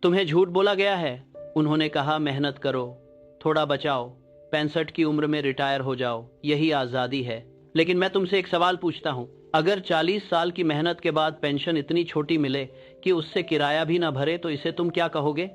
तुम्हें झूठ बोला गया है। उन्होंने कहा मेहनत करो, थोड़ा बचाओ, 65 की उम्र में रिटायर हो जाओ, यही आज़ादी है। लेकिन मैं तुमसे एक सवाल पूछता हूँ, अगर 40 साल की मेहनत के बाद पेंशन इतनी छोटी मिले कि उससे किराया भी ना भरे तो इसे तुम क्या कहोगे?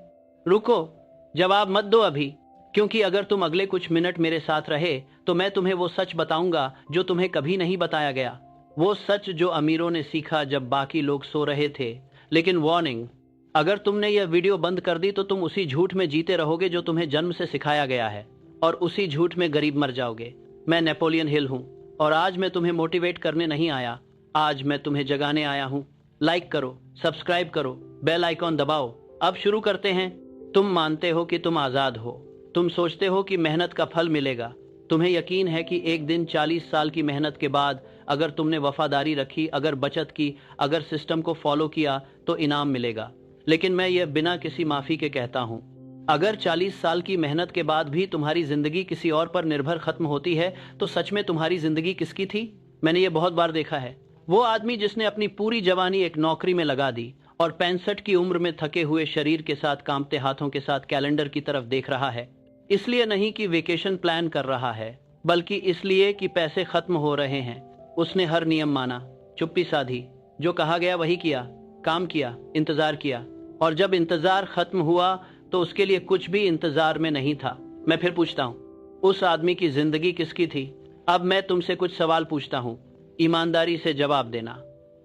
रुको, जवाब मत दो अभी, क्योंकि अगर तुम अगले कुछ मिनट मेरे साथ रहे तो मैं तुम्हें वो सच बताऊंगा जो तुम्हें कभी नहीं बताया गया। वो सच जो अमीरों ने सीखा जब बाकी लोग सो रहे थे। लेकिन वार्निंग, अगर तुमने यह वीडियो बंद कर दी तो तुम उसी झूठ में जीते रहोगे जो तुम्हें जन्म से सिखाया गया है, और उसी झूठ में गरीब मर जाओगे। मैं नेपोलियन हिल हूँ, और आज मैं तुम्हें मोटिवेट करने नहीं आया, आज मैं तुम्हें जगाने आया हूँ। लाइक करो, सब्सक्राइब करो, बेल आइकॉन दबाओ। अब शुरू करते हैं। तुम मानते हो कि तुम आज़ाद हो, तुम सोचते हो कि मेहनत का फल मिलेगा। तुम्हें यकीन है कि एक दिन 40 साल की मेहनत के बाद अगर तुमने वफादारी रखी, अगर बचत की, अगर सिस्टम को फॉलो किया तो इनाम मिलेगा। लेकिन मैं ये बिना किसी माफ़ी के कहता हूँ, अगर 40 साल की मेहनत के बाद भी तुम्हारी जिंदगी किसी और पर निर्भर खत्म होती है तो सच में तुम्हारी जिंदगी किसकी थी? मैंने ये बहुत बार देखा है। वो आदमी जिसने अपनी पूरी जवानी एक नौकरी में लगा दी और 65 की उम्र में थके हुए शरीर के साथ, कांपते हाथों के साथ कैलेंडर की तरफ देख रहा है, इसलिए नहीं कि वेकेशन प्लान कर रहा है, बल्कि इसलिए कि पैसे खत्म हो रहे हैं। उसने हर नियम माना, चुप्पी साधी, जो कहा गया वही किया, काम किया, इंतजार किया, और जब इंतजार खत्म हुआ तो उसके लिए कुछ भी इंतजार में नहीं था। मैं फिर पूछता हूँ, उस आदमी की जिंदगी किसकी थी? अब मैं तुमसे कुछ सवाल पूछता हूँ, ईमानदारी से जवाब देना,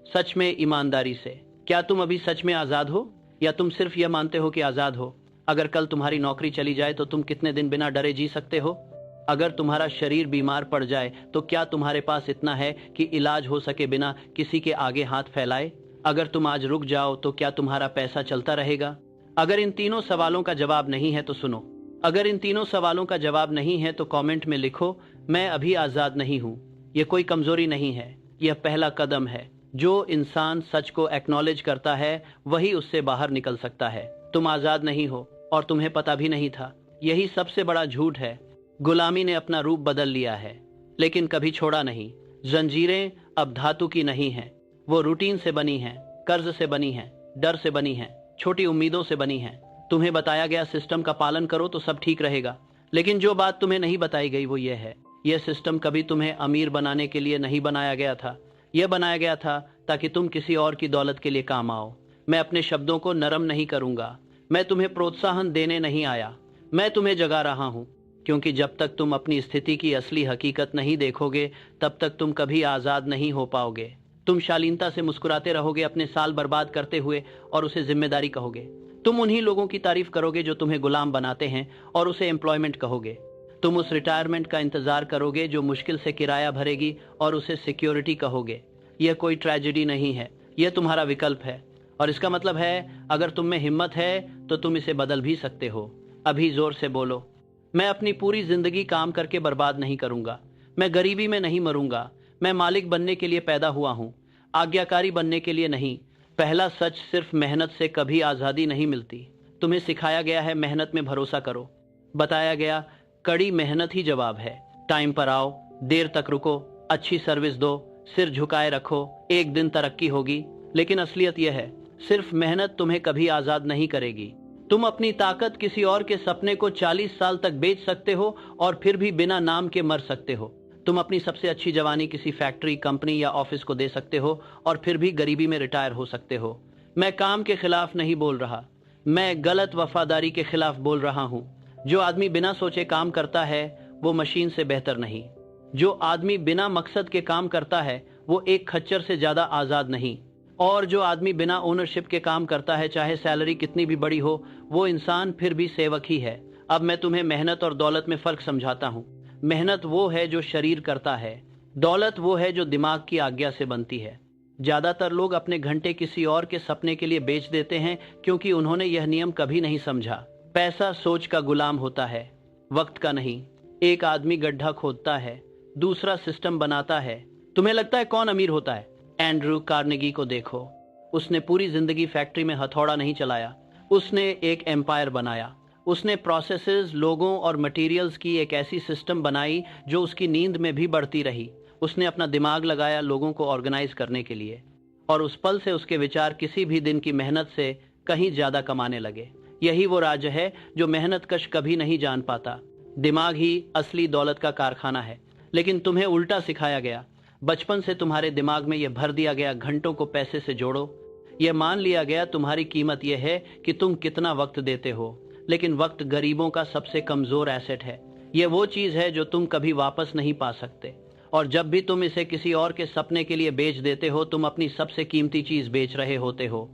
सच में ईमानदारी से। क्या तुम अभी सच में आज़ाद हो, या तुम सिर्फ यह मानते हो कि आज़ाद हो? अगर कल तुम्हारी नौकरी चली जाए तो तुम कितने दिन बिना डरे जी सकते हो? अगर तुम्हारा शरीर बीमार पड़ जाए तो क्या तुम्हारे पास इतना है कि इलाज हो सके बिना किसी के आगे हाथ फैलाए? अगर तुम आज रुक जाओ तो क्या तुम्हारा पैसा चलता रहेगा? अगर इन तीनों सवालों का जवाब नहीं है तो सुनो। अगर इन तीनों सवालों का जवाब नहीं है तो कमेंट में लिखो, मैं अभी आज़ाद नहीं हूँ। यह कोई कमजोरी नहीं है, यह पहला कदम है। जो इंसान सच को एक्नॉलेज करता है वही उससे बाहर निकल सकता है। तुम आज़ाद नहीं हो और तुम्हें पता भी नहीं था, यही सबसे बड़ा झूठ है। गुलामी ने अपना रूप बदल लिया है, लेकिन कभी छोड़ा नहीं। जंजीरें अब धातु की नहीं हैं, वो रूटीन से बनी हैं, कर्ज से बनी हैं, डर से बनी हैं, छोटी उम्मीदों से बनी हैं। तुम्हें बताया गया सिस्टम का पालन करो तो सब ठीक रहेगा, लेकिन जो बात तुम्हें नहीं बताई गई वो ये है, यह सिस्टम कभी तुम्हें अमीर बनाने के लिए नहीं बनाया गया था। यह बनाया गया था ताकि तुम किसी और की दौलत के लिए काम आओ। मैं अपने शब्दों को नरम नहीं करूंगा, मैं तुम्हें प्रोत्साहन देने नहीं आया, मैं तुम्हें जगा रहा हूं, क्योंकि जब तक तुम अपनी स्थिति की असली हकीकत नहीं देखोगे तब तक तुम कभी आज़ाद नहीं हो पाओगे। तुम शालीनता से मुस्कुराते रहोगे अपने साल बर्बाद करते हुए और उसे जिम्मेदारी कहोगे। तुम उन्हीं लोगों की तारीफ करोगे जो तुम्हें गुलाम बनाते हैं और उसे एम्प्लॉयमेंट कहोगे। तुम उस रिटायरमेंट का इंतजार करोगे जो मुश्किल से किराया भरेगी और उसे सिक्योरिटी कहोगे। यह कोई ट्रेजेडी नहीं है, यह तुम्हारा विकल्प है, और इसका मतलब है अगर तुम में हिम्मत है तो तुम इसे बदल भी सकते हो। अभी जोर से बोलो, मैं अपनी पूरी जिंदगी काम करके बर्बाद नहीं करूंगा, मैं गरीबी में नहीं मरूंगा, मैं मालिक बनने के लिए पैदा हुआ हूं, आज्ञाकारी बनने के लिए नहीं। पहला सच, सिर्फ मेहनत से कभी आज़ादी नहीं मिलती। तुम्हें सिखाया गया है मेहनत में भरोसा करो, बताया गया कड़ी मेहनत ही जवाब है। टाइम पर आओ, देर तक रुको, अच्छी सर्विस दो, सिर झुकाए रखो, एक दिन तरक्की होगी। लेकिन असलियत यह है, सिर्फ मेहनत तुम्हें कभी आज़ाद नहीं करेगी। तुम अपनी ताकत किसी और के सपने को 40 साल तक बेच सकते हो और फिर भी बिना नाम के मर सकते हो। तुम अपनी सबसे अच्छी जवानी किसी फैक्ट्री, कंपनी या ऑफिस को दे सकते हो और फिर भी गरीबी में रिटायर हो सकते हो। मैं काम के खिलाफ नहीं बोल रहा, मैं गलत वफादारी के खिलाफ बोल रहा हूँ। जो आदमी बिना सोचे काम करता है वो मशीन से बेहतर नहीं। जो आदमी बिना मकसद के काम करता है वो एक खच्चर से ज्यादा आज़ाद नहीं। और जो आदमी बिना ओनरशिप के काम करता है, चाहे सैलरी कितनी भी बड़ी हो, वो इंसान फिर भी सेवक ही है। अब मैं तुम्हें मेहनत और दौलत में फर्क समझाता हूँ। मेहनत वो है जो शरीर करता है, दौलत वो है जो दिमाग की आज्ञा से बनती है। ज्यादातर लोग अपने घंटे किसी और के सपने के लिए बेच देते हैं क्योंकि उन्होंने यह नियम कभी नहीं समझा। पैसा सोच का गुलाम होता है, वक्त का नहीं। एक आदमी गड्ढा खोदता है, दूसरा सिस्टम बनाता है। तुम्हें लगता है कौन अमीर होता है? एंड्रू कार्नेगी को देखो, उसने पूरी जिंदगी फैक्ट्री में हथौड़ा नहीं चलाया, उसने एक एम्पायर बनाया। उसने प्रोसेसेस, लोगों और मटेरियल्स की एक ऐसी सिस्टम बनाई जो उसकी नींद में भी बढ़ती रही। उसने अपना दिमाग लगाया लोगों को ऑर्गेनाइज करने के लिए, और उस पल से उसके विचार किसी भी दिन की मेहनत से कहीं ज्यादा कमाने लगे। यही वो राज है जो मेहनतकश कभी नहीं जान पाता। दिमाग ही असली दौलत का कारखाना है, लेकिन तुम्हें उल्टा सिखाया गया। बचपन से तुम्हारे दिमाग में यह भर दिया गया, घंटों को पैसे से जोड़ो। यह मान लिया गया तुम्हारी कीमत यह है कि तुम कितना वक्त देते हो। लेकिन वक्त गरीबों का सबसे कमजोर एसेट है। यह वो चीज है जो तुम कभी वापस नहीं पा सकते, और जब भी तुम इसे किसी और के सपने के लिए बेच देते हो, तुम अपनी सबसे कीमती चीज बेच रहे होते हो।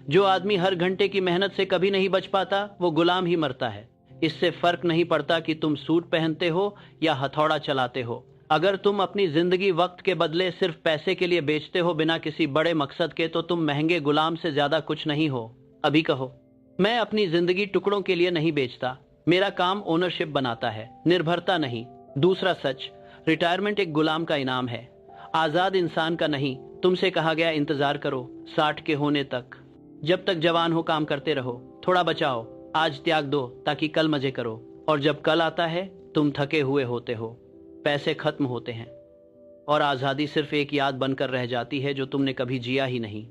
जो आदमी हर घंटे की मेहनत से कभी नहीं बच पाता, वो गुलाम ही मरता है। इससे फर्क नहीं पड़ता कि तुम सूट पहनते हो या हथौड़ा चलाते हो। अगर तुम अपनी जिंदगी वक्त के बदले सिर्फ पैसे के लिए बेचते हो, बिना किसी बड़े मकसद के, तो तुम महंगे गुलाम से ज्यादा कुछ नहीं हो। अभी कहो, मैं अपनी जिंदगी टुकड़ों के लिए नहीं बेचता। मेरा काम ओनरशिप बनाता है, निर्भरता नहीं। दूसरा सच, रिटायरमेंट एक गुलाम का इनाम है, आजाद इंसान का नहीं। तुमसे कहा गया इंतजार करो 60 के होने तक। जब तक जवान हो काम करते रहो, थोड़ा बचाओ, आज त्याग दो ताकि कल मजे करो। और जब कल आता है, तुम थके हुए होते हो, पैसे खत्म होते हैं, और आजादी सिर्फ एक याद बनकर रह जाती है जो तुमने कभी जिया ही नहीं।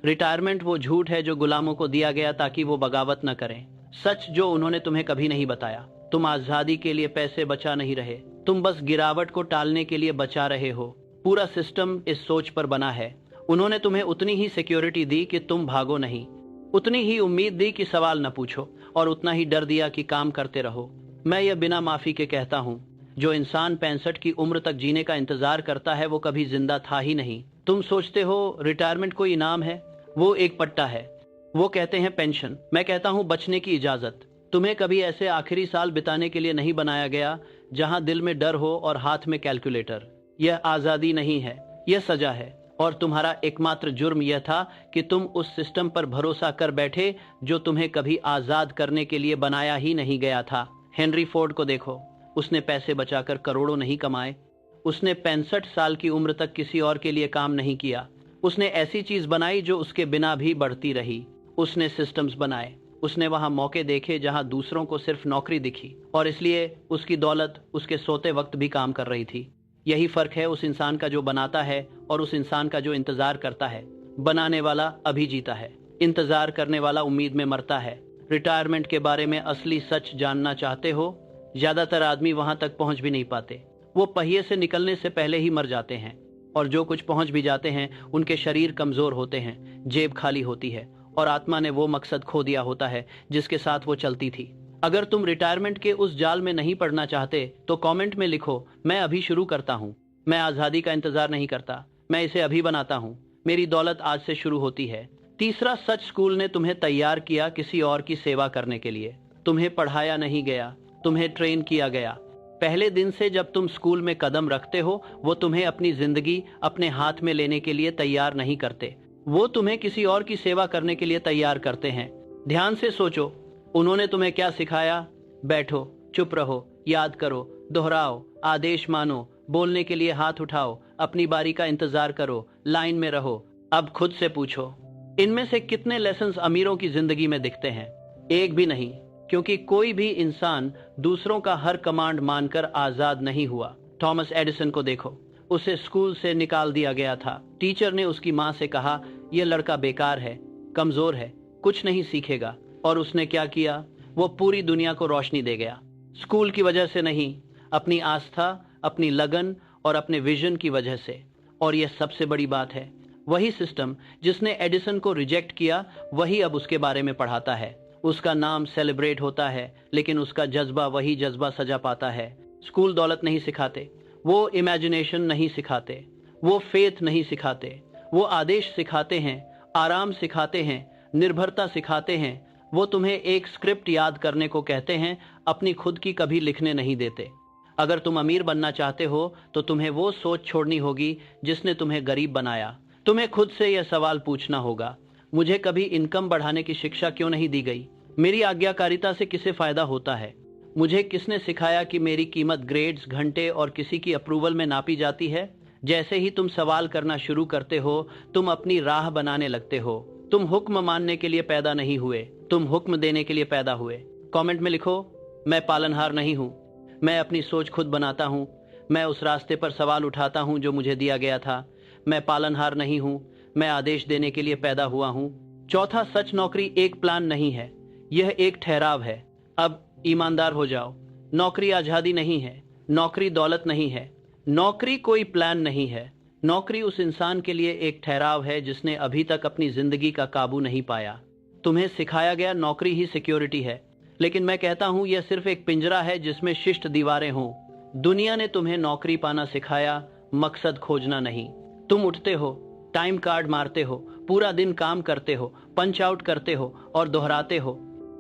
रिटायरमेंट वो झूठ है जो गुलामों को दिया गया ताकि वो बगावत न करें। सच जो उन्होंने तुम्हें कभी नहीं बताया, तुम आजादी के लिए पैसे बचा नहीं रहे, तुम बस गिरावट को टालने के लिए बचा रहे हो। पूरा सिस्टम इस सोच पर बना है। उन्होंने तुम्हें उतनी ही सिक्योरिटी दी कि तुम भागो नहीं, उतनी ही उम्मीद दी कि सवाल न पूछो, और उतना ही डर दिया कि काम करते रहो। मैं ये बिना माफी के कहता हूँ, जो इंसान 65 की उम्र तक जीने का इंतजार करता है, वो कभी जिंदा था ही नहीं। तुम सोचते हो रिटायरमेंट कोई इनाम है, वो एक पट्टा है। वो कहते हैं पेंशन, मैं कहता हूँ बचने की इजाजत। तुम्हें कभी ऐसे आखिरी साल बिताने के लिए नहीं बनाया गया जहां दिल में डर हो और हाथ में कैलकुलेटर। यह आजादी नहीं है, यह सजा है। और तुम्हारा एकमात्र जुर्म यह था कि तुम उस सिस्टम पर भरोसा कर बैठे जो तुम्हें कभी आजाद करने के लिए बनाया ही नहीं गया था। हेनरी फोर्ड को देखो, उसने पैसे बचाकर करोड़ों नहीं कमाए। उसने 65 साल की उम्र तक किसी और के लिए काम नहीं किया। उसने ऐसी चीज बनाई जो उसके बिना भी बढ़ती रही। उसने सिस्टम्स बनाए, उसने वहां मौके देखे जहां दूसरों को सिर्फ नौकरी दिखी, और इसलिए उसकी दौलत उसके सोते वक्त भी काम कर रही थी। यही फर्क है उस इंसान का जो बनाता है और उस इंसान का जो इंतजार करता है। बनाने वाला अभी जीता है, इंतजार करने वाला उम्मीद में मरता है। रिटायरमेंट के बारे में असली सच जानना चाहते हो? ज्यादातर आदमी वहां तक पहुंच भी नहीं पाते। वो पहिए से निकलने से पहले ही मर जाते हैं, और जो कुछ पहुंच भी जाते हैं उनके शरीर कमजोर होते हैं, जेब खाली होती है, और आत्मा ने वो मकसद खो दिया होता है जिसके साथ वो चलती थी। अगर तुम रिटायरमेंट के उस जाल में नहीं पड़ना चाहते तो कमेंट में लिखो, मैं अभी शुरू करता हूँ। मैं आजादी का इंतजार नहीं करता, मैं इसे अभी बनाता हूँ। मेरी दौलत आज से शुरू होती है। तीसरा सच, स्कूल ने तुम्हें तैयार किया किसी और की सेवा करने के लिए। तुम्हें पढ़ाया नहीं गया, तुम्हें ट्रेन किया गया। पहले दिन से जब तुम स्कूल में कदम रखते हो, वो तुम्हें अपनी जिंदगी अपने हाथ में लेने के लिए तैयार नहीं करते, वो तुम्हें किसी और की सेवा करने के लिए तैयार करते हैं। ध्यान से सोचो, उन्होंने तुम्हें क्या सिखाया? बैठो, चुप रहो, याद करो, दोहराओ, आदेश मानो, बोलने के लिए हाथ उठाओ, अपनी बारी का इंतजार करो, लाइन में रहो। अब खुद से पूछो, इनमें से कितने लेसन्स अमीरों की जिंदगी में दिखते हैं? एक भी नहीं, क्योंकि कोई भी इंसान दूसरों का हर कमांड मानकर आजाद नहीं हुआ। थॉमस एडिसन को देखो, उसे स्कूल से निकाल दिया गया था। टीचर ने उसकी माँ से कहा, यह लड़का बेकार है, कमजोर है, कुछ नहीं सीखेगा। और उसने क्या किया? वो पूरी दुनिया को रोशनी दे गया। स्कूल की वजह से नहीं, अपनी आस्था, अपनी लगन और अपने विजन की वजह से। और यह सबसे बड़ी बात है, वही सिस्टम जिसने एडिसन को रिजेक्ट किया, वही अब उसके बारे में पढ़ाता है। उसका नाम सेलिब्रेट होता है, लेकिन उसका जज्बा वही जज्बा सजा पाता है। स्कूल दौलत नहीं सिखाते, वो इमेजिनेशन नहीं सिखाते, वो फेथ नहीं सिखाते, वो आदेश सिखाते हैं, आराम सिखाते हैं, निर्भरता सिखाते हैं। वो तुम्हें एक स्क्रिप्ट याद करने को कहते हैं, अपनी खुद की कभी लिखने नहीं देते। अगर तुम अमीर बनना चाहते हो तो तुम्हें वो सोच छोड़नी होगी जिसने तुम्हें गरीब बनाया। तुम्हें खुद से यह सवाल पूछना होगा, मुझे कभी इनकम बढ़ाने की शिक्षा क्यों नहीं दी गई? मेरी आज्ञाकारिता से किसे फायदा होता है? मुझे किसने सिखाया कि मेरी कीमत ग्रेड्स, घंटे और किसी की अप्रूवल में नापी जाती है? जैसे ही तुम सवाल करना शुरू करते हो, तुम अपनी राह बनाने लगते हो। तुम हुक्म मानने के लिए पैदा नहीं हुए, तुम हुक्म देने के लिए पैदा हुए। कमेंट में लिखो, मैं पालनहार नहीं हूँ, मैं अपनी सोच खुद बनाता हूँ। मैं उस रास्ते पर सवाल उठाता हूँ जो मुझे दिया गया था। मैं पालनहार नहीं हूँ, मैं आदेश देने के लिए पैदा हुआ हूँ। चौथा, सच नौकरी एक प्लान नहीं है, यह एक ठहराव है। अब ईमानदार हो जाओ, नौकरी आजादी नहीं है, नौकरी दौलत नहीं है, नौकरी कोई प्लान नहीं है। नौकरी उस इंसान के लिए एक ठहराव है जिसने अभी तक अपनी जिंदगी का काबू नहीं पाया। तुम्हें सिखाया गया नौकरी ही सिक्योरिटी है, लेकिन मैं कहता हूं यह सिर्फ एक पिंजरा है जिसमें शिष्ट दीवारें हों। दुनिया ने तुम्हें नौकरी पाना सिखाया, मकसद खोजना नहीं। तुम उठते हो, टाइम कार्ड मारते हो, पूरा दिन काम करते हो, पंच आउट करते हो और दोहराते हो,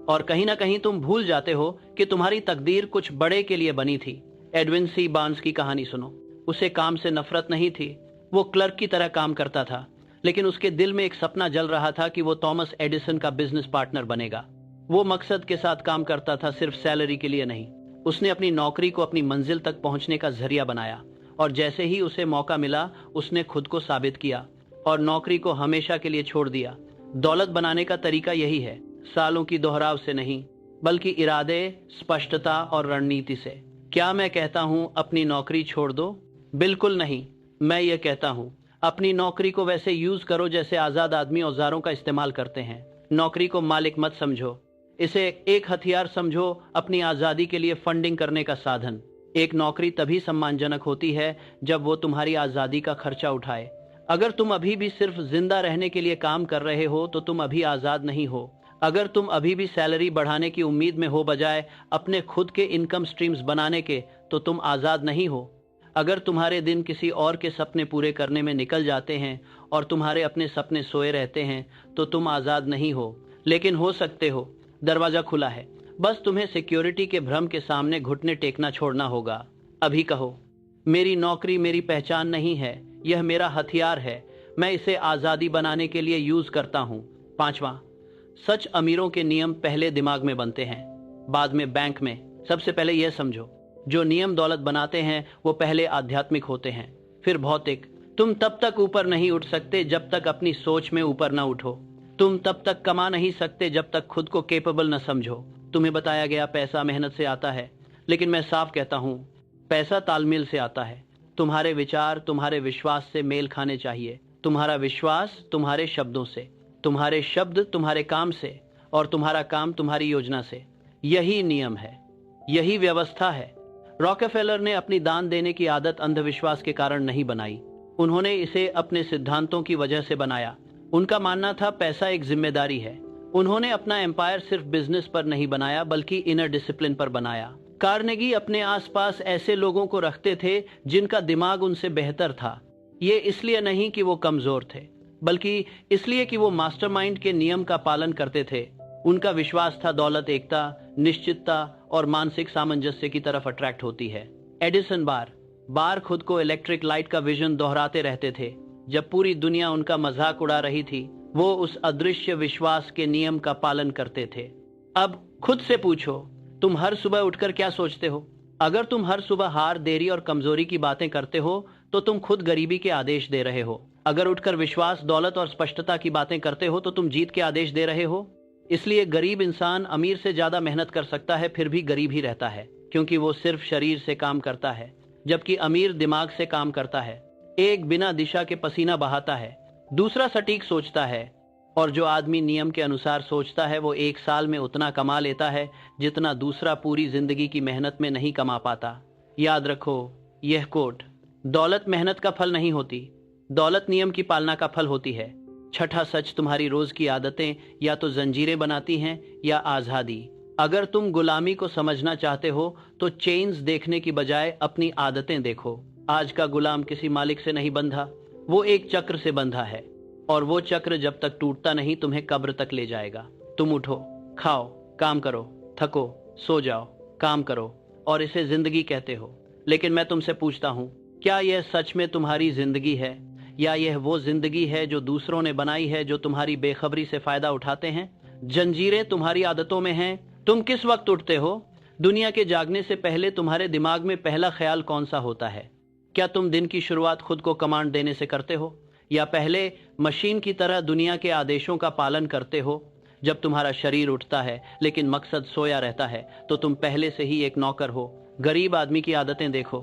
और कहीं ना कहीं तुम भूल जाते हो कि तुम्हारी तकदीर कुछ बड़े के लिए बनी थी। एडविन सी बार्न्स की कहानी सुनो। उसे काम से नफरत नहीं थी, वो क्लर्क की तरह काम करता था, लेकिन उसके दिल में एक सपना जल रहा था कि वो थॉमस एडिसन का बिजनेस पार्टनर बनेगा। वो मकसद के साथ काम करता था, सिर्फ सैलरी के लिए नहीं। उसने अपनी नौकरी को अपनी मंजिल तक पहुंचने का जरिया बनाया, और जैसे ही उसे मौका मिला उसने खुद को साबित किया और नौकरी को हमेशा के लिए छोड़ दिया। दौलत बनाने का तरीका यही है, सालों की दोहराव से नहीं, बल्कि इरादे, स्पष्टता और रणनीति से। क्या मैं कहता हूं अपनी नौकरी छोड़ दो? बिल्कुल नहीं। मैं ये कहता हूं अपनी नौकरी को वैसे यूज करो जैसे आजाद आदमी औजारों का इस्तेमाल करते हैं। नौकरी को मालिक मत समझो, इसे एक हथियार समझो, अपनी आजादी के लिए फंडिंग करने का साधन। एक नौकरी तभी सम्मानजनक होती है जब वो तुम्हारी आजादी का खर्चा उठाए। अगर तुम अभी भी सिर्फ जिंदा रहने के लिए काम कर रहे हो तो तुम अभी आजाद नहीं हो। अगर तुम अभी भी सैलरी बढ़ाने की उम्मीद में हो बजाय अपने खुद के इनकम स्ट्रीम्स बनाने के, तो तुम आजाद नहीं हो। अगर तुम्हारे दिन किसी और के सपने पूरे करने में निकल जाते हैं और तुम्हारे अपने सपने सोए रहते हैं, तो तुम आजाद नहीं हो, लेकिन हो सकते हो। दरवाजा खुला है, बस तुम्हें सिक्योरिटी के भ्रम के सामने घुटने टेकना छोड़ना होगा। अभी कहो, मेरी नौकरी मेरी पहचान नहीं है, यह मेरा हथियार है, मैं इसे आजादी बनाने के लिए यूज करता हूं। पांचवा, सच अमीरों के नियम पहले दिमाग में बनते हैं, बाद में बैंक में। सबसे पहले यह समझो, जो नियम दौलत बनाते हैं वो पहले आध्यात्मिक होते हैं, फिर भौतिक। तुम तब तक ऊपर नहीं उठ सकते जब तक अपनी सोच में ऊपर न उठो। तुम तब तक कमा नहीं सकते जब तक खुद को केपेबल न समझो। तुम्हें बताया गया पैसा मेहनत से आता है, लेकिन मैं साफ कहता हूं पैसा तालमेल से आता है। तुम्हारे विचार तुम्हारे विश्वास से मेल खाने चाहिए, तुम्हारा विश्वास तुम्हारे शब्दों से, तुम्हारे शब्द तुम्हारे काम से, और तुम्हारा काम तुम्हारी योजना से। यही नियम है, यही व्यवस्था है। रॉकेफेलर ने अपनी दान देने की आदत अंधविश्वास के कारण नहीं बनाई, उन्होंने इसे अपने सिद्धांतों की वजह से बनाया। उनका मानना था पैसा एक जिम्मेदारी है। उन्होंने अपना एम्पायर सिर्फ बिजनेस पर नहीं बनाया बल्कि इनर डिसिप्लिन पर बनाया। कार्नेगी अपने आसपास ऐसे लोगों को रखते थे जिनका दिमाग उनसे बेहतर था। ये इसलिए नहीं कि वो कमजोर थे, बल्कि इसलिए कि वो मास्टरमाइंड के नियम का पालन करते थे। उनका विश्वास था दौलत एकता, निश्चितता और मानसिक सामंजस्य की तरफ अट्रैक्ट होती है। एडिसन बार खुद को इलेक्ट्रिक लाइट का विजन दोहराते रहते थे। जब पूरी दुनिया उनका मजाक उड़ा रही थी, वो उस अदृश्य विश्वास के नियम का पालन करते थे। अब खुद से पूछो, तुम हर सुबह उठकर क्या सोचते हो? अगर तुम हर सुबह हार, देरी और कमजोरी की बातें करते हो तो तुम खुद गरीबी के आदेश दे रहे हो। अगर उठकर विश्वास, दौलत और स्पष्टता की बातें करते हो तो तुम जीत के आदेश दे रहे हो। इसलिए गरीब इंसान अमीर से ज्यादा मेहनत कर सकता है, फिर भी गरीब ही रहता है, क्योंकि वो सिर्फ शरीर से काम करता है, जबकि अमीर दिमाग से काम करता है। एक बिना दिशा के पसीना बहाता है, दूसरा सटीक सोचता है, और जो आदमी नियम के अनुसार सोचता है वो एक साल में उतना कमा लेता है जितना दूसरा पूरी जिंदगी की मेहनत में नहीं कमा पाता। याद रखो यह कोट, दौलत मेहनत का फल नहीं होती, दौलत नियम की पालना का फल होती है। छठा सच, तुम्हारी रोज की आदतें या तो जंजीरें बनाती हैं या आजादी। अगर तुम गुलामी को समझना चाहते हो तो चेन्स देखने की बजाय अपनी आदतें देखो। आज का गुलाम किसी मालिक से नहीं बंधा, वो एक चक्र से बंधा है, और वो चक्र जब तक टूटता नहीं तुम्हें कब्र तक ले जाएगा। तुम उठो, खाओ, काम करो, थको, सो जाओ, काम करो, और इसे जिंदगी कहते हो। लेकिन मैं तुमसे पूछता हूँ, क्या यह सच में तुम्हारी जिंदगी है, या यह वो जिंदगी है जो दूसरों ने बनाई है, जो तुम्हारी बेखबरी से फायदा उठाते हैं? जंजीरें तुम्हारी आदतों में हैं। तुम किस वक्त उठते हो? दुनिया के जागने से पहले तुम्हारे दिमाग में पहला ख्याल कौन सा होता है? क्या तुम दिन की शुरुआत खुद को कमांड देने से करते हो, या पहले मशीन की तरह दुनिया के आदेशों का पालन करते हो? जब तुम्हारा शरीर उठता है लेकिन मकसद सोया रहता है तो तुम पहले से ही एक नौकर हो। गरीब आदमी की आदतें देखो,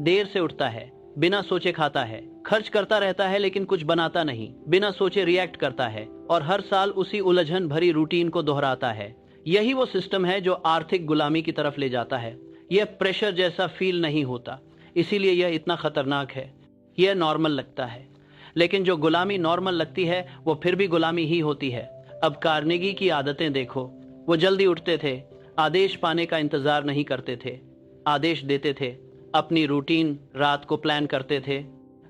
देर से उठता है, बिना सोचे खाता है, खर्च करता रहता है लेकिन कुछ बनाता नहीं, बिना सोचे रिएक्ट करता है, और हर साल उसी उलझन भरी रूटीन को दोहराता है। यही वो सिस्टम है जो आर्थिक गुलामी की तरफ ले जाता है। यह प्रेशर जैसा फील नहीं होता, इसीलिए यह इतना खतरनाक है। यह नॉर्मल लगता है, लेकिन जो गुलामी नॉर्मल लगती है वो फिर भी गुलामी ही होती है। अब कार्नेगी की आदतें देखो। वो जल्दी उठते थे, आदेश पाने का इंतजार नहीं करते थे, आदेश देते थे। अपनी रूटीन रात को प्लान करते थे,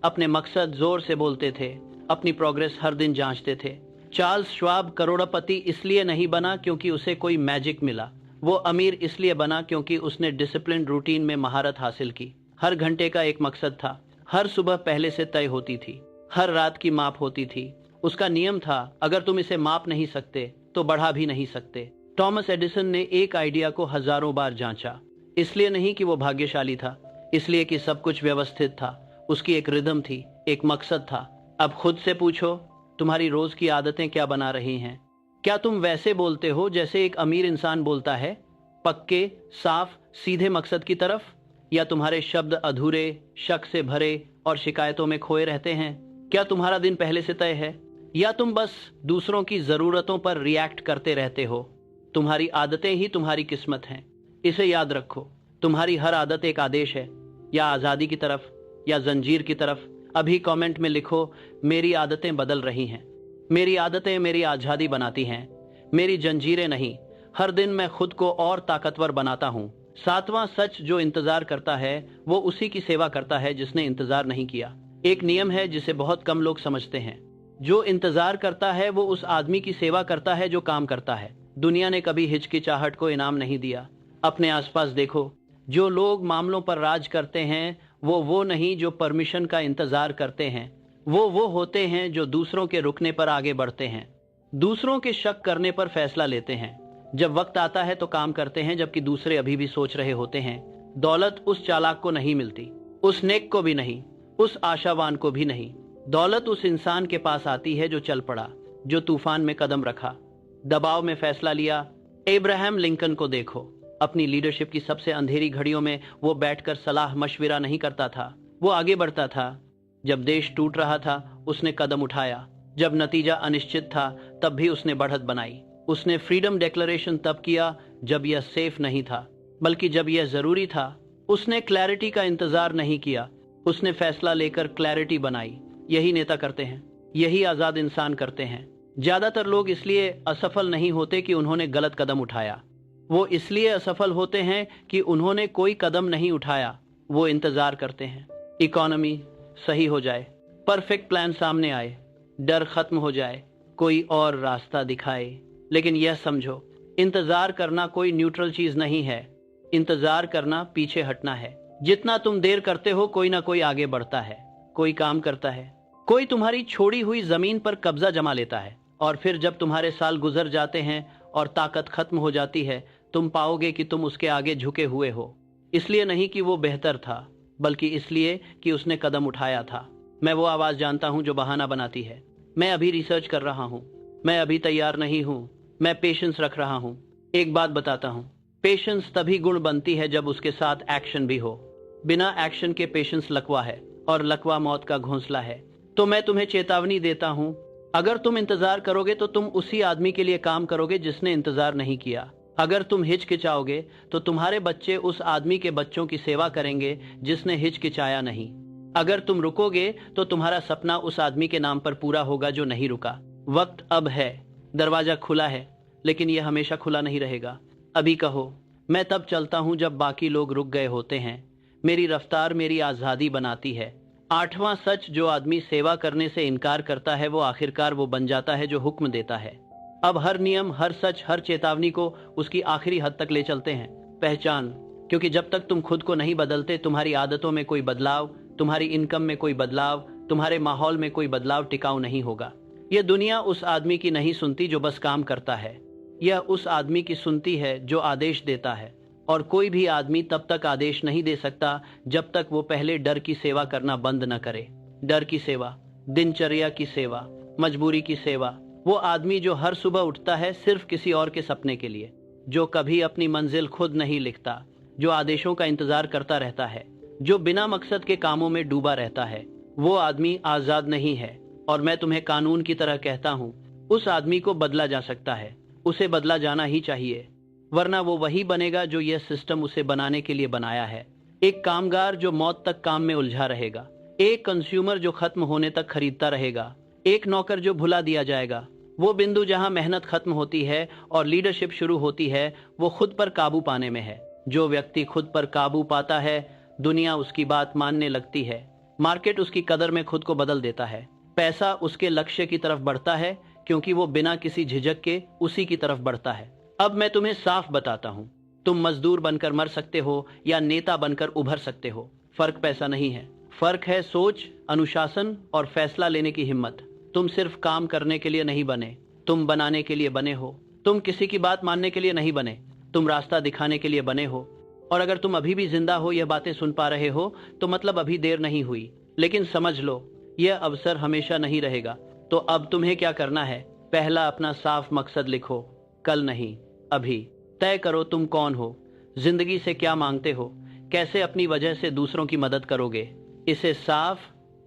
अपने मकसद जोर से बोलते थे, अपनी प्रोग्रेस हर दिन जांचते थे। चार्ल्स श्वाब करोड़पति इसलिए नहीं बना क्योंकि उसे कोई मैजिक मिला। वो अमीर इसलिए बना क्योंकि उसने डिसिप्लिन रूटीन में महारत हासिल की। हर घंटे का एक मकसद था, हर सुबह पहले से तय होती थी, हर रात की माप होती थी। उसका नियम था, अगर तुम इसे माप नहीं सकते तो बढ़ा भी नहीं सकते। थॉमस एडिसन ने एक आइडिया को हजारों बार जांचा, इसलिए नहीं कि वो भाग्यशाली था, इसलिए कि सब कुछ व्यवस्थित था। उसकी एक रिदम थी, एक मकसद था। अब खुद से पूछो, तुम्हारी रोज की आदतें क्या बना रही हैं? क्या तुम वैसे बोलते हो जैसे एक अमीर इंसान बोलता है, पक्के, साफ, सीधे मकसद की तरफ? या तुम्हारे शब्द अधूरे, शक से भरे और शिकायतों में खोए रहते हैं? क्या तुम्हारा दिन पहले से तय है, या तुम बस दूसरों की जरूरतों पर रिएक्ट करते रहते हो? तुम्हारी आदतें ही तुम्हारी किस्मत हैं, इसे याद रखो। तुम्हारी हर आदत एक आदेश है, या आजादी की तरफ या जंजीर की तरफ। अभी कमेंट में लिखो, मेरी आदतें बदल रही हैं। मेरी आदतें मेरी आजादी बनाती हैं, मेरी जंजीरें नहीं। हर दिन मैं खुद को और ताकतवर बनाता हूँ। सातवां सच, जो इंतजार करता है वो उसी की सेवा करता है जिसने इंतजार नहीं किया। एक नियम है जिसे बहुत कम लोग समझते हैं। जो इंतजार करता है वो उस आदमी की सेवा करता है जो काम करता है। दुनिया ने कभी हिचकिचाहट को इनाम नहीं दिया। अपने आसपास देखो, जो लोग मामलों पर राज करते हैं वो नहीं जो परमिशन का इंतजार करते हैं। वो होते हैं जो दूसरों के रुकने पर आगे बढ़ते हैं, दूसरों के शक करने पर फैसला लेते हैं। जब वक्त आता है तो काम करते हैं जबकि दूसरे अभी भी सोच रहे होते हैं। दौलत उस चालाक को नहीं मिलती, उस नेक को भी नहीं, उस आशावान को भी नहीं। दौलत उस इंसान के पास आती है जो चल पड़ा, जो तूफान में कदम रखा, दबाव में फैसला लिया। एब्राहम लिंकन को देखो, अपनी लीडरशिप की सबसे अंधेरी घड़ियों में वो बैठकर सलाह मशविरा नहीं करता था, वो आगे बढ़ता था। जब देश टूट रहा था उसने कदम उठाया, जब नतीजा अनिश्चित था तब भी उसने बढ़त बनाई। उसने फ्रीडम डिक्लेरेशन तब किया जब यह सेफ नहीं था, बल्कि जब यह जरूरी था। उसने क्लैरिटी का इंतजार नहीं किया, उसने फैसला लेकर क्लैरिटी बनाई। यही नेता करते हैं, यही आजाद इंसान करते हैं। ज्यादातर लोग इसलिए असफल नहीं होते कि उन्होंने गलत कदम उठाया, वो इसलिए असफल होते हैं कि उन्होंने कोई कदम नहीं उठाया। वो इंतजार करते हैं इकोनॉमी सही हो जाए, परफेक्ट प्लान सामने आए, डर खत्म हो जाए, कोई और रास्ता दिखाए। लेकिन यह समझो, इंतजार करना कोई न्यूट्रल चीज नहीं है। इंतजार करना पीछे हटना है। जितना तुम देर करते हो कोई ना कोई आगे बढ़ता है, कोई काम करता है, कोई तुम्हारी छोड़ी हुई जमीन पर कब्जा जमा लेता है। और फिर जब तुम्हारे साल गुजर जाते हैं और ताकत खत्म हो जाती है, तुम पाओगे कि तुम उसके आगे झुके हुए हो। इसलिए नहीं कि वो बेहतर था, बल्कि इसलिए कि उसने कदम उठाया था। मैं वो आवाज जानता हूं जो बहाना बनाती है, मैं अभी रिसर्च कर रहा हूं, मैं अभी तैयार नहीं हूं, मैं पेशेंस रख रहा हूं। एक बात बताता हूं, पेशेंस तभी गुण बनती है जब उसके साथ एक्शन भी हो। बिना एक्शन के पेशेंस लकवा है, और लकवा मौत का घोंसला है। तो मैं तुम्हें चेतावनी देता हूं, अगर तुम इंतजार करोगे तो तुम उसी आदमी के लिए काम करोगे जिसने इंतजार नहीं किया। अगर तुम हिचकिचाओगे तो तुम्हारे बच्चे उस आदमी के बच्चों की सेवा करेंगे जिसने हिचकिचाया नहीं। अगर तुम रुकोगे तो तुम्हारा सपना उस आदमी के नाम पर पूरा होगा जो नहीं रुका। वक्त अब है, दरवाजा खुला है, लेकिन यह हमेशा खुला नहीं रहेगा। अभी कहो, मैं तब चलता हूं जब बाकी लोग रुक गए होते हैं। मेरी रफ्तार मेरी आजादी बनाती है। आठवां सच, जो आदमी सेवा करने से इनकार करता है वो आखिरकार वो बन जाता है जो हुक्म देता है। अब हर नियम, हर सच, हर चेतावनी को उसकी आखिरी हद तक ले चलते हैं, पहचान। क्योंकि जब तक तुम खुद को नहीं बदलते, तुम्हारी आदतों में कोई बदलाव, तुम्हारी इनकम में कोई बदलाव, तुम्हारे माहौल में कोई बदलाव टिकाऊ नहीं होगा। यह दुनिया उस आदमी की नहीं सुनती जो बस काम करता है, यह उस आदमी की सुनती है जो आदेश देता है। और कोई भी आदमी तब तक आदेश नहीं दे सकता जब तक वो पहले डर की सेवा करना बंद न करे। डर की सेवा, दिनचर्या की सेवा, मजबूरी की सेवा। वो आदमी जो हर सुबह उठता है सिर्फ किसी और के सपने के लिए, जो कभी अपनी मंजिल खुद नहीं लिखता, जो आदेशों का इंतजार करता रहता है, जो बिना मकसद के कामों में डूबा रहता है, वो आदमी आजाद नहीं है। और मैं तुम्हें कानून की तरह कहता हूँ, उस आदमी को बदला जा सकता है, उसे बदला जाना ही चाहिए, वरना वो वही बनेगा जो यह सिस्टम उसे बनाने के लिए बनाया है। एक कामगार जो मौत तक काम में उलझा रहेगा, एक कंज्यूमर जो खत्म होने तक खरीदता रहेगा, एक नौकर जो भुला दिया जाएगा। वो बिंदु जहां मेहनत खत्म होती है और लीडरशिप शुरू होती है, वो खुद पर काबू पाने में है। जो व्यक्ति खुद पर काबू पाता है, दुनिया उसकी बात मानने लगती है, मार्केट उसकी कदर में खुद को बदल देता है, पैसा उसके लक्ष्य की तरफ बढ़ता है, क्योंकि वो बिना किसी झिझक के उसी की तरफ बढ़ता है। अब मैं तुम्हें साफ बताता हूँ, तुम मजदूर बनकर मर सकते हो या नेता बनकर उभर सकते हो। फर्क पैसा नहीं है, फर्क है सोच, अनुशासन और फैसला लेने की हिम्मत। तुम सिर्फ काम करने के लिए नहीं बने, तुम बनाने के लिए बने हो। तुम किसी की बात मानने के लिए नहीं बने, तुम रास्ता दिखाने के लिए बने हो। और अगर तुम अभी भी जिंदा हो, यह बातें सुन पा रहे हो, तो मतलब अभी देर नहीं हुई। लेकिन समझ लो, यह अवसर हमेशा नहीं रहेगा। तो अब तुम्हें क्या करना है? पहला, अपना साफ मकसद लिखो। कल नहीं, अभी तय करो तुम कौन हो, जिंदगी से क्या मांगते हो, कैसे अपनी वजह से दूसरों की मदद करोगे। इसे साफ,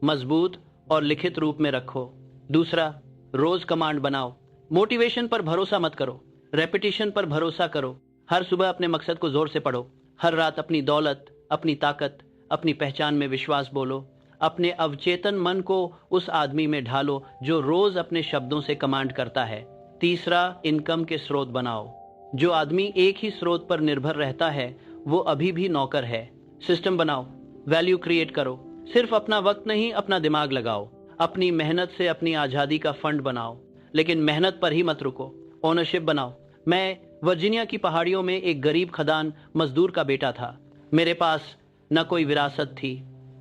मजबूत और लिखित रूप में रखो। दूसरा, रोज कमांड बनाओ। मोटिवेशन पर भरोसा मत करो, रेपिटेशन पर भरोसा करो। हर सुबह अपने मकसद को जोर से पढ़ो। हर रात अपनी दौलत, अपनी ताकत, अपनी पहचान में विश्वास बोलो। अपने अवचेतन मन को उस आदमी में ढालो जो रोज अपने शब्दों से कमांड करता है। तीसरा, इनकम के स्रोत बनाओ। जो आदमी एक ही स्रोत पर निर्भर रहता है, वो अभी भी नौकर है। सिस्टम बनाओ, वैल्यू क्रिएट करो। सिर्फ अपना वक्त नहीं, अपना दिमाग लगाओ। अपनी मेहनत से अपनी आजादी का फंड बनाओ, लेकिन मेहनत पर ही मत रुको, ओनरशिप बनाओ। मैं वर्जीनिया की पहाड़ियों में एक गरीब खदान मजदूर का बेटा था। मेरे पास न कोई विरासत थी,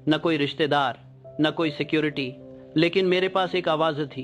न कोई रिश्तेदार, न कोई सिक्योरिटी, लेकिन मेरे पास एक आवाज थी,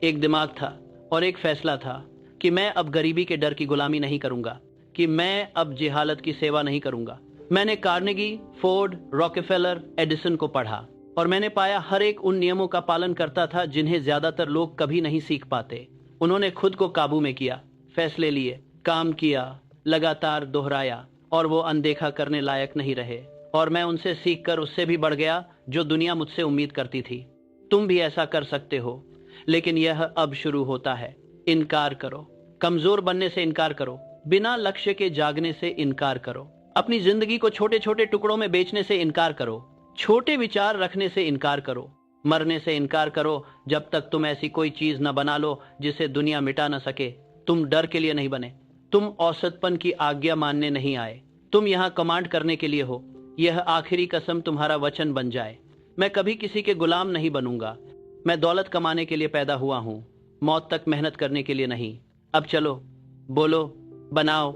एक दिमाग था और एक फैसला था कि मैं अब गरीबी के डर की गुलामी नहीं करूंगा, कि मैं अब जिहालत की सेवा नहीं करूंगा। मैंने कार्नेगी, फोर्ड, रॉकेफेलर, एडिसन को पढ़ा और मैंने पाया हर एक उन नियमों का पालन करता था जिन्हें ज्यादातर लोग कभी नहीं सीख पाते। उन्होंने खुद को काबू में किया, फैसले लिए, काम किया, लगातार दोहराया, और वो अनदेखा करने लायक नहीं रहे। और मैं उनसे सीखकर उससे भी बढ़ गया जो दुनिया मुझसे उम्मीद करती थी। तुम भी ऐसा कर सकते हो, लेकिन यह अब शुरू होता है। इनकार करो, कमजोर बनने से इनकार करो, बिना लक्ष्य के जागने से इनकार करो, अपनी जिंदगी को छोटे छोटे टुकड़ों में बेचने से इनकार करो, छोटे विचार रखने से इनकार करो, मरने से इनकार करो जब तक तुम ऐसी कोई चीज न बना लो जिसे दुनिया मिटा न सके। तुम डर के लिए नहीं बने, तुम औसतपन की आज्ञा मानने नहीं आए, तुम यहाँ कमांड करने के लिए हो। यह आखिरी कसम तुम्हारा वचन बन जाए। मैं कभी किसी के गुलाम नहीं बनूंगा। मैं दौलत कमाने के लिए पैदा हुआ हूँ, मौत तक मेहनत करने के लिए नहीं। अब चलो, बोलो, बनाओ,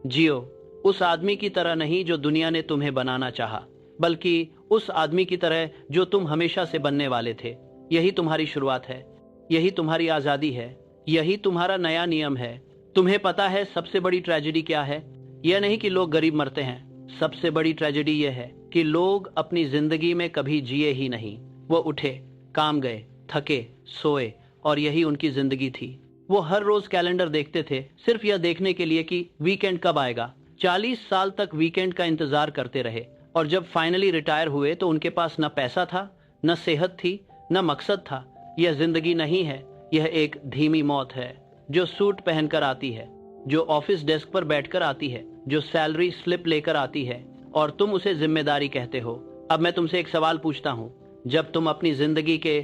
जियो उस आदमी की तरह नहीं जो दुनिया ने तुम्हें बनाना चाहा, बल्कि उस आदमी की तरह जो तुम हमेशा से बनने वाले थे। यही तुम्हारी शुरुआत है, यही तुम्हारी आजादी है, यही तुम्हारा नया नियम है। तुम्हें पता है सबसे बड़ी ट्रेजेडी क्या है? यह नहीं कि लोग गरीब मरते हैं, सबसे बड़ी ट्रेजेडी यह है कि लोग अपनी जिंदगी में कभी जिए ही नहीं। वो उठे, काम गए, थके, सोए, और यही उनकी जिंदगी थी। वो हर रोज कैलेंडर देखते थे, सिर्फ यह देखने के लिए कि वीकेंड कब आएगा। 40 साल तक वीकेंड का इंतजार करते रहे, और जब फाइनली रिटायर हुए तो उनके पास न पैसा था, न सेहत थी, न मकसद था। यह जिंदगी नहीं है, यह एक धीमी मौत है जो सूट पहनकर आती है, जो ऑफिस डेस्क पर बैठकर आती है, जो सैलरी स्लिप लेकर आती है, और तुम उसे जिम्मेदारी कहते हो। अब मैं तुमसे एक सवाल पूछता हूँ, जब तुम अपनी जिंदगी के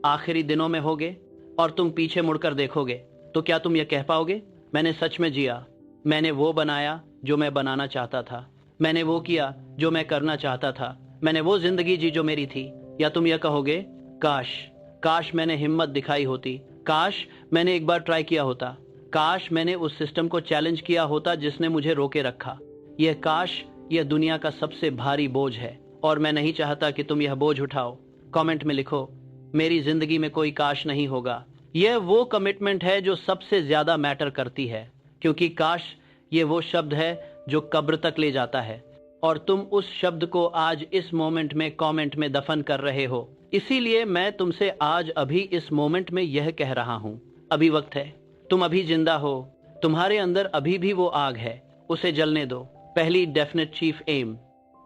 आखिरी दिनों में होगे और तुम पीछे मुड़कर देखोगे, तो क्या तुम यह कह पाओगे, मैंने सच में जिया, मैंने वो बनाया जो मैं बनाना चाहता था, मैंने वो किया जो मैं करना चाहता था, मैंने वो जिंदगी जी जो मेरी थी? या तुम यह कहोगे, काश काश मैंने हिम्मत दिखाई होती, काश मैंने एक बार ट्राई किया होता, काश मैंने उस सिस्टम को चैलेंज किया होता जिसने मुझे रोके रखा। यह काश, यह दुनिया का सबसे भारी बोझ है, और मैं नहीं चाहता कि तुम यह बोझ उठाओ। कमेंट में लिखो, मेरी जिंदगी में कोई काश नहीं होगा। यह वो कमिटमेंट है जो सबसे ज्यादा मैटर करती है, क्योंकि काश ये वो शब्द है जो कब्र तक ले जाता है, और तुम उस शब्द को आज इस मोमेंट में कमेंट में दफन कर रहे हो। इसीलिए मैं तुमसे आज अभी इस मोमेंट में यह कह रहा हूँ, अभी वक्त है, तुम अभी जिंदा हो, तुम्हारे अंदर अभी भी वो आग है, उसे जलने दो। पहली डेफिनेट चीफ एम,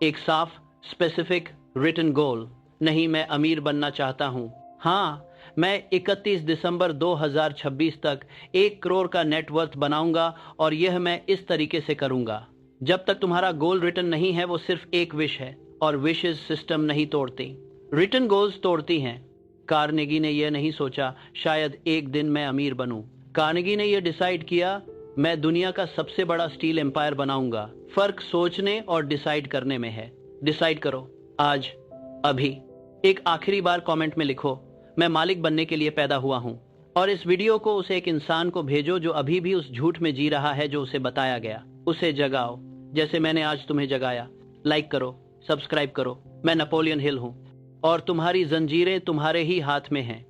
एक साफ स्पेसिफिक रिटन गोल। नहीं मैं अमीर बनना चाहता हूँ, हाँ मैं 31 दिसंबर 2026 तक 1 करोड़ का नेटवर्थ बनाऊंगा और यह मैं इस तरीके से करूंगा। जब तक तुम्हारा गोल रिटर्न नहीं है वो सिर्फ एक विश है और विशेस सिस्टम नहीं तोड़ती, रिटर्न गोल्स तोड़ती हैं। कार्नेगी ने यह नहीं सोचा शायद एक दिन मैं अमीर बनूं। कार्नेगी ने यह डिसाइड किया मैं दुनिया का सबसे बड़ा स्टील एम्पायर बनाऊंगा। फर्क सोचने और डिसाइड करने में है। डिसाइड करो आज, अभी। एक आखिरी बार कमेंट में लिखो मैं मालिक बनने के लिए पैदा हुआ हूं। और इस वीडियो को उस एक इंसान को भेजो जो अभी भी उस झूठ में जी रहा है जो उसे बताया गया। उसे जगाओ जैसे मैंने आज तुम्हें जगाया। लाइक करो, सब्सक्राइब करो। मैं नेपोलियन हिल हूं और तुम्हारी जंजीरें तुम्हारे ही हाथ में हैं।